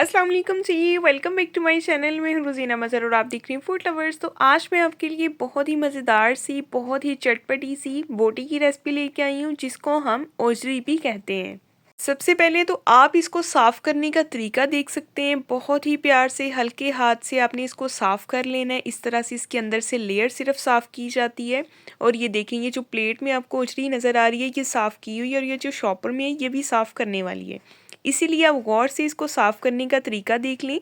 अस्सलाम वालेकुम जी, welcome back to my channel. मैं हूँ रोज़ीना मज़हर और आप देख रही हैं फूड लवर्स। तो आज मैं आपके लिए बहुत ही मज़ेदार सी, बहुत ही चटपटी सी बोटी की रेसिपी लेके आई हूँ, जिसको हम ओजरी भी कहते हैं। सबसे पहले तो आप इसको साफ़ करने का तरीका देख सकते हैं। बहुत ही प्यार से, हल्के हाथ से आपने इसको साफ़ कर लेना है। इस तरह से इसके अंदर से लेयर सिर्फ साफ़ की जाती है। और ये देखें, ये जो प्लेट में आपको ओजरी नज़र आ रही है, ये साफ़ की हुई है, और ये जो शॉपर में है, ये भी साफ़ करने वाली है। इसीलिए आप गौर से इसको साफ़ करने का तरीका देख लें।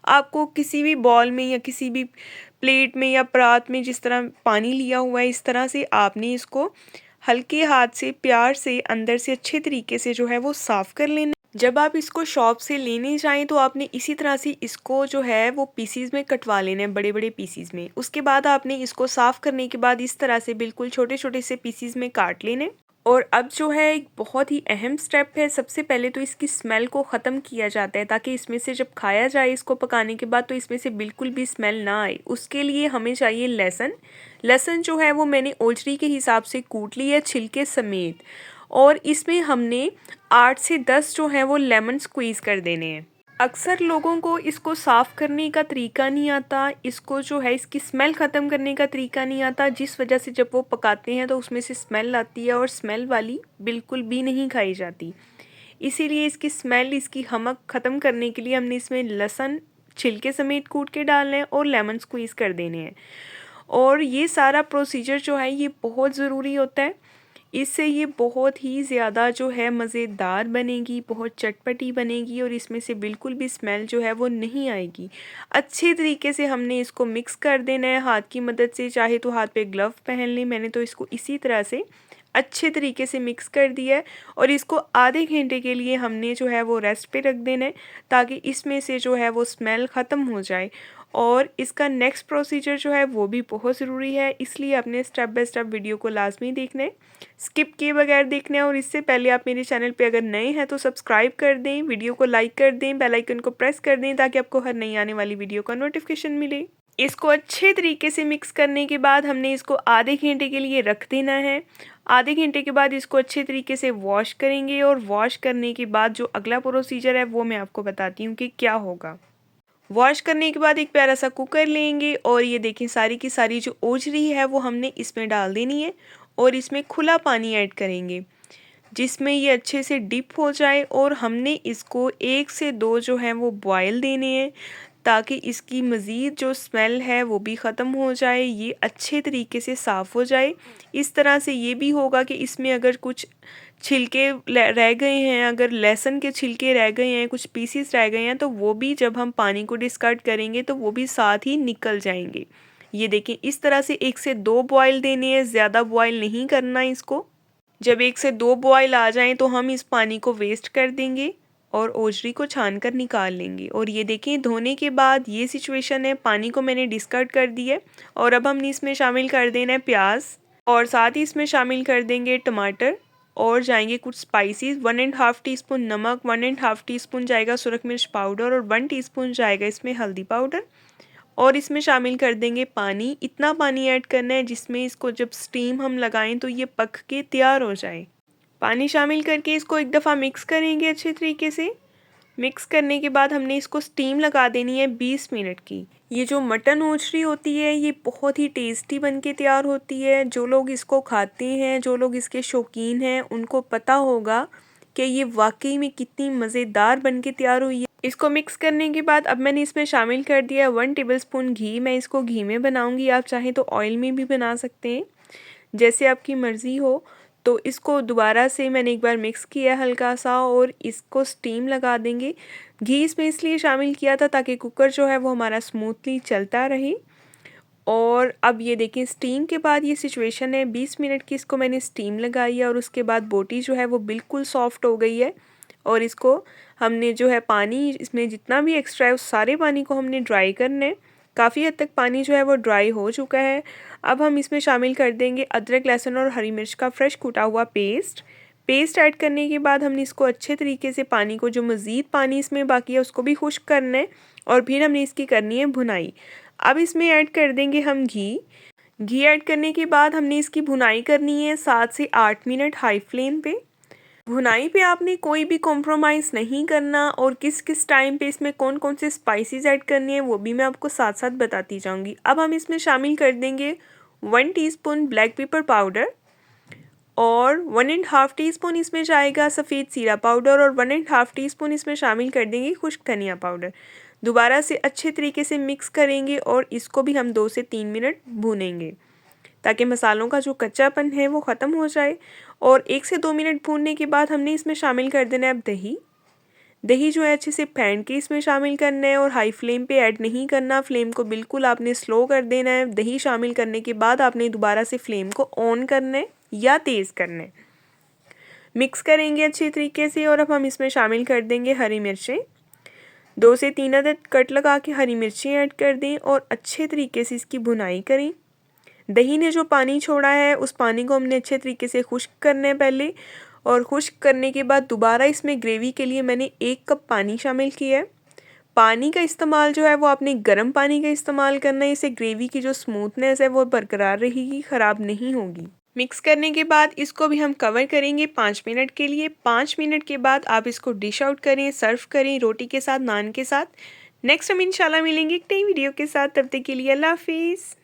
आपको किसी भी बॉल में या किसी भी प्लेट में या परात में जिस तरह पानी लिया हुआ है, इस तरह से आपने इसको हल्के हाथ से, प्यार से, अंदर से अच्छे तरीके से जो है वो साफ़ कर लेना। जब आप इसको शॉप से लेने जाएं तो आपने इसी तरह से इसको जो है वो पीसीज में कटवा लेना है, बड़े बड़े पीसीज में। उसके बाद आपने इसको साफ़ करने के बाद इस तरह से बिल्कुल छोटे छोटे से पीसीज में काट लेने। और अब जो है एक बहुत ही अहम स्टेप है। सबसे पहले तो इसकी स्मेल को ख़त्म किया जाता है, ताकि इसमें से जब खाया जाए इसको पकाने के बाद तो इसमें से बिल्कुल भी स्मेल ना आए। उसके लिए हमें चाहिए लहसुन। लहसुन जो है वो मैंने ओजरी के हिसाब से कूट ली है, छिलके समेत। और इसमें हमने 8 से 10 जो है वो लेमन स्क्वीज़ कर देने हैं। अक्सर लोगों को इसको साफ़ करने का तरीका नहीं आता, इसको जो है इसकी स्मेल ख़त्म करने का तरीका नहीं आता, जिस वजह से जब वो पकाते हैं तो उसमें से स्मेल आती है, और स्मेल वाली बिल्कुल भी नहीं खाई जाती। इसीलिए इसकी स्मेल, इसकी हमक ख़त्म करने के लिए हमने इसमें लहसुन छिलके समेत कूट के डालना है और लेमन स्क्वीज़ कर देने हैं। और ये सारा प्रोसीजर जो है ये बहुत ज़रूरी होता है। इससे ये बहुत ही ज़्यादा जो है मज़ेदार बनेगी, बहुत चटपटी बनेगी, और इसमें से बिल्कुल भी स्मेल जो है वो नहीं आएगी। अच्छे तरीके से हमने इसको मिक्स कर देना है हाथ की मदद से, चाहे तो हाथ पे ग्लव पहन लें। मैंने तो इसको इसी तरह से अच्छे तरीके से मिक्स कर दिया है। और इसको आधे घंटे के लिए हमने जो है वो रेस्ट पे रख देना है, ताकि इसमें से जो है वो स्मेल ख़त्म हो जाए। और इसका नेक्स्ट प्रोसीजर जो है वो भी बहुत ज़रूरी है, इसलिए आपने स्टेप बाय स्टेप वीडियो को लाजमी देखना है, स्किप किए बगैर देखना है। और इससे पहले आप मेरे चैनल पे अगर नए हैं तो सब्सक्राइब कर दें, वीडियो को लाइक कर दें, बेल आइकन को प्रेस कर दें, ताकि आपको हर नई आने वाली वीडियो का नोटिफिकेशन मिले। इसको अच्छे तरीके से मिक्स करने के बाद हमने इसको आधे घंटे के लिए रख देना है। आधे घंटे के बाद इसको अच्छे तरीके से वॉश करेंगे, और वॉश करने के बाद जो अगला प्रोसीजर है वो मैं आपको बताती हूँ कि क्या होगा। वॉश करने के बाद एक प्यारा सा कुकर लेंगे, और ये देखें सारी की सारी जो ओजरी है वो हमने इसमें डाल देनी है। और इसमें खुला पानी ऐड करेंगे, जिसमें ये अच्छे से डिप हो जाए। और हमने इसको 1 से 2 जो हैं वो बॉयल देने हैं, ताकि इसकी मज़ीद जो स्मेल है वो भी ख़त्म हो जाए, ये अच्छे तरीके से साफ़ हो जाए। इस तरह से ये भी होगा कि इसमें अगर कुछ छिलके रह गए हैं, अगर लहसुन के छिलके रह गए हैं, कुछ पीसीस रह गए हैं, तो वो भी जब हम पानी को डिस्कार्ड करेंगे तो वो भी साथ ही निकल जाएंगे। ये देखें, इस तरह से 1 से 2 बॉयल देने हैं, ज़्यादा बॉयल नहीं करना इसको। जब 1 से 2 बॉयल आ जाएं तो हम इस पानी को वेस्ट कर देंगे और ओजरी को छान कर निकाल लेंगे। और ये देखें, धोने के बाद ये सिचुएशन है, पानी को मैंने डिस्कार्ड कर दिया है। और अब हमने इसमें शामिल कर देना है प्याज, और साथ ही इसमें शामिल कर देंगे टमाटर, और जाएंगे कुछ स्पाइसेस। 1.5 टीस्पून नमक, 1.5 टीस्पून जाएगा सुरख मिर्च पाउडर, और 1 टीस्पून जाएगा इसमें हल्दी पाउडर। और इसमें शामिल कर देंगे पानी। इतना पानी ऐड करना है जिसमें इसको जब स्टीम हम लगाएं तो ये पक के तैयार हो जाए। पानी शामिल करके इसको एक दफ़ा मिक्स करेंगे अच्छे तरीके से। मिक्स करने के बाद हमने इसको स्टीम लगा देनी है 20 मिनट की। ये जो मटन ओजरी होती है ये बहुत ही टेस्टी बन के तैयार होती है। जो लोग इसको खाते हैं, जो लोग इसके शौकीन हैं, उनको पता होगा कि ये वाकई में कितनी मज़ेदार बन के तैयार हुई है। इसको मिक्स करने के बाद अब मैंने इसमें शामिल कर दिया 1 टेबलस्पून घी। मैं इसको घी में बनाऊंगी, आप चाहें तो ऑयल में भी बना सकते हैं, जैसे आपकी मर्ज़ी हो। तो इसको दोबारा से मैंने एक बार मिक्स किया हल्का सा, और इसको स्टीम लगा देंगे। घी इसमें इसलिए शामिल किया था ताकि कुकर जो है वो हमारा स्मूथली चलता रहे। और अब ये देखें, स्टीम के बाद ये सिचुएशन है, 20 मिनट की इसको मैंने स्टीम लगाई है, और उसके बाद बोटी जो है वो बिल्कुल सॉफ्ट हो गई है। और इसको हमने जो है पानी इसमें जितना भी एक्स्ट्रा है उस सारे पानी को हमने ड्राई करना है। काफ़ी हद तक पानी जो है वो ड्राई हो चुका है। अब हम इसमें शामिल कर देंगे अदरक, लहसुन और हरी मिर्च का फ्रेश कूटा हुआ पेस्ट ऐड करने के बाद हमने इसको अच्छे तरीके से, पानी को, जो मज़ीद पानी इसमें बाकी है उसको भी खुश्क करना है। और फिर हमने इसकी करनी है भुनाई। अब इसमें ऐड कर देंगे हम घी ऐड करने के बाद हमने इसकी भुनाई करनी है 7 से 8 मिनट हाई फ्लेम पे। भुनाई पे आपने कोई भी कॉम्प्रोमाइज़ नहीं करना और किस किस टाइम पे इसमें कौन कौन से स्पाइसेस ऐड करनी है वो भी मैं आपको साथ साथ बताती जाऊंगी। अब हम इसमें शामिल कर देंगे 1 टीस्पून ब्लैक पेपर पाउडर और 1.5 टीस्पून इसमें जाएगा सफ़ेद जीरा पाउडर और 1.5 टीस्पून इसमें शामिल कर देंगे खुश्क धनिया पाउडर। दोबारा से अच्छे तरीके से मिक्स करेंगे और इसको भी हम 2 से 3 मिनट भूनेंगे ताकि मसालों का जो कच्चापन है वो ख़त्म हो जाए। और 1 से 2 मिनट भूनने के बाद हमने इसमें शामिल कर देना है अब दही। दही जो है अच्छे से फेंट के इसमें शामिल करना है और हाई फ्लेम पे ऐड नहीं करना, फ्लेम को बिल्कुल आपने स्लो कर देना है। दही शामिल करने के बाद आपने दोबारा से फ्लेम को ऑन करना है या तेज़ करना है। मिक्स करेंगे अच्छे तरीके से और अब हम इसमें शामिल कर देंगे हरी मिर्चें। 2 से 3 अदद कट लगा के हरी मिर्चें ऐड कर दें और अच्छे तरीके से इसकी भुनाई करें। दही ने जो पानी छोड़ा है उस पानी को हमने अच्छे तरीके से खुश्क करना है पहले, और खुश्क करने के बाद दोबारा इसमें ग्रेवी के लिए मैंने 1 कप पानी शामिल किया है। पानी का इस्तेमाल जो है वो आपने गर्म पानी का इस्तेमाल करना है, इससे ग्रेवी की जो स्मूथनेस है वो बरकरार रहेगी, ख़राब नहीं होगी। मिक्स करने के बाद इसको भी हम कवर करेंगे 5 मिनट के लिए। 5 मिनट के बाद आप इसको डिश आउट करें, सर्व करें रोटी के साथ, नान के साथ। नेक्स्ट हम इंशाल्लाह मिलेंगे एक नई वीडियो के साथ, तब तक के लिए अल्लाह हाफिज़।